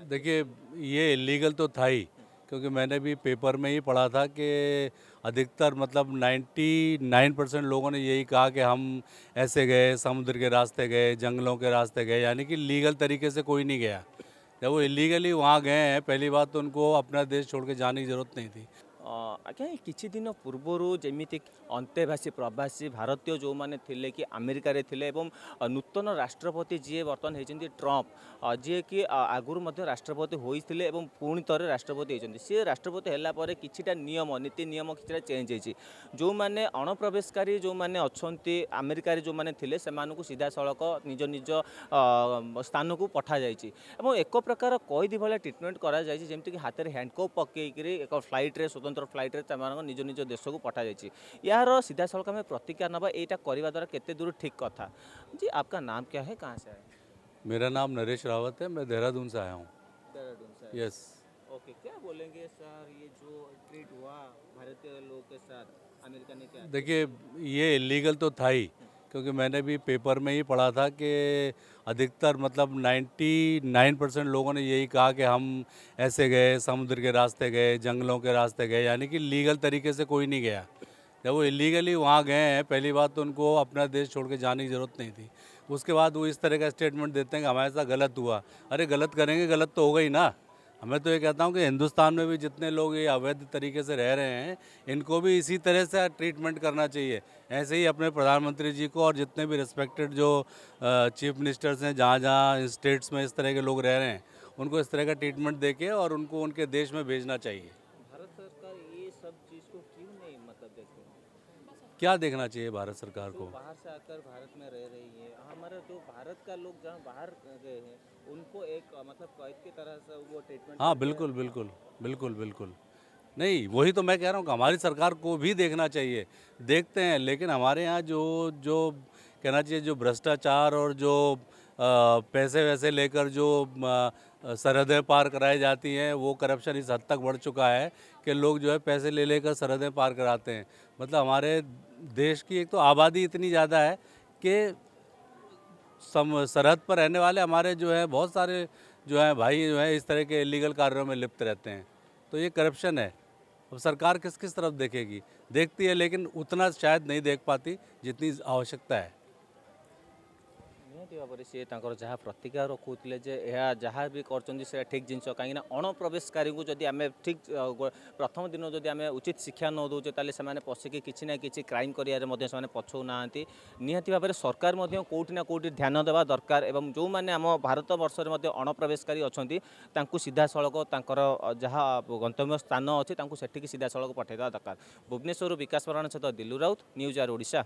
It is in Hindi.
देखिए, ये इलीगल तो था ही, क्योंकि मैंने भी पेपर में ही पढ़ा था कि अधिकतर मतलब 99% लोगों ने यही कहा कि हम ऐसे गए, समुद्र के रास्ते गए, जंगलों के रास्ते गए, यानी कि लीगल तरीके से कोई नहीं गया। जब वो इलीगली वहाँ गए हैं, पहली बात तो उनको अपना देश छोड़ के जाने की ज़रूरत नहीं थी। आज्ञा किछि दिन पूर्वर जमीती अंतेवासी प्रवासी भारतीय जो माने थिले कि अमेरिका रे थिले एवं नूतन राष्ट्रपति जी बर्तमान होती ट्रम्प जी कि आगुरी मध्य राष्ट्रपति होते एवं पुणी थे राष्ट्रपति होती सी राष्ट्रपति है पर किछिटा नियम नीति नियम किछिटा चेंज होती जो मैंने अणप्रवेशकारी जो मैंने अच्छा अमेरिका जो मैंने थिले से सीधा सड़क निज निज स्थान को पठा जाइए एक प्रकार कैदी भाया ट्रिटमेंट करा जाइए जमीक हाथ में हैंडकफ पकईकि एक फ्लाइट्रे स्वतंत्र फ्लाइट्रे निज निज देश को पठा जाइए यार सीधा सड़क आम प्रतिक्रिया नवा यहाँ करने द्वारा केते दूर ठीक कथा जी। आपका नाम क्या है, कहाँ से आए? मेरा नाम नरेश रावत है, मैं देहरादून से आया हूँ। देहरादून से। यस। ओके, क्या बोलेंगे सर ये जो ट्रीट हुआ भारतीय लोगों के साथ अमेरिका ने क्या? देखिए, ये इलीगल तो था ही, क्योंकि मैंने भी पेपर में ही पढ़ा था कि अधिकतर मतलब 99% लोगों ने यही कहा कि हम ऐसे गए, समुद्र के रास्ते गए, जंगलों के रास्ते गए, यानी कि लीगल तरीके से कोई नहीं गया। जब वो इलीगली वहाँ गए हैं, पहली बात तो उनको अपना देश छोड़ के जाने की ज़रूरत नहीं थी। उसके बाद वो इस तरह का स्टेटमेंट देते हैं कि हमारे साथ गलत हुआ। अरे गलत करेंगे, गलत तो हो गई ना। मैं तो ये कहता हूँ कि हिंदुस्तान में भी जितने लोग ये अवैध तरीके से रह रहे हैं, इनको भी इसी तरह से ट्रीटमेंट करना चाहिए। ऐसे ही अपने प्रधानमंत्री जी को और जितने भी रिस्पेक्टेड जो चीफ मिनिस्टर्स हैं, जहाँ जहाँ स्टेट्स में इस तरह के लोग रह रहे हैं, उनको इस तरह का ट्रीटमेंट देके और उनको उनके देश में भेजना चाहिए। भारत सरकार ये सब चीज़ को क्यों नहीं मतलब देखते? क्या देखना चाहिए भारत सरकार जो को? बाहर से आकर भारत में रह रही है, हमारा जो भारत का लोग जहाँ बाहर गए हैं उनको एक मतलब कैद की तरह से वो ट्रीटमेंट हाँ, करते हैं। बिल्कुल बिल्कुल बिल्कुल बिल्कुल। नहीं, वही तो मैं कह रहा हूँ कि हमारी सरकार को भी देखना चाहिए। देखते हैं, लेकिन हमारे यहाँ जो जो कहना चाहिए, जो भ्रष्टाचार और जो पैसे वैसे लेकर जो सरहदें पार कराई जाती हैं, वो करप्शन इस हद तक बढ़ चुका है कि लोग जो है पैसे ले लेकर सरहदें पार कराते हैं। मतलब हमारे देश की एक तो आबादी इतनी ज़्यादा है कि सरहद पर रहने वाले हमारे जो है बहुत सारे जो है भाई जो है इस तरह के इलीगल कार्यों में लिप्त रहते हैं। तो ये करप्शन है। अब सरकार किस किस तरफ देखेगी? देखती है, लेकिन उतना शायद नहीं देख पाती जितनी आवश्यकता है। निहती भाव में सी जहाँ प्रतिक्रिया रखुते जहाँ भी कर ठीक जिन कहीं अणप्रवेशकारी को जब आम ठीक प्रथम दिन जब आम उचित शिक्षा न दौचे ताले से पशिकी किसी ना कि क्राइम कर पछौ ना निहती भाव में सरकार कौटि ना कौटि ध्यान देवा दरकार एवं जो मैंने आम भारत वर्ष में अणप्रवेशकारी अच्छा सीधा सड़क जहाँ गंतव्य स्थान अच्छी सीधा सड़क पठाइदा दरकार। भुवनेश्वर विकास पराण सहित दिल्लू राउत, न्यूज आर ओडिशा।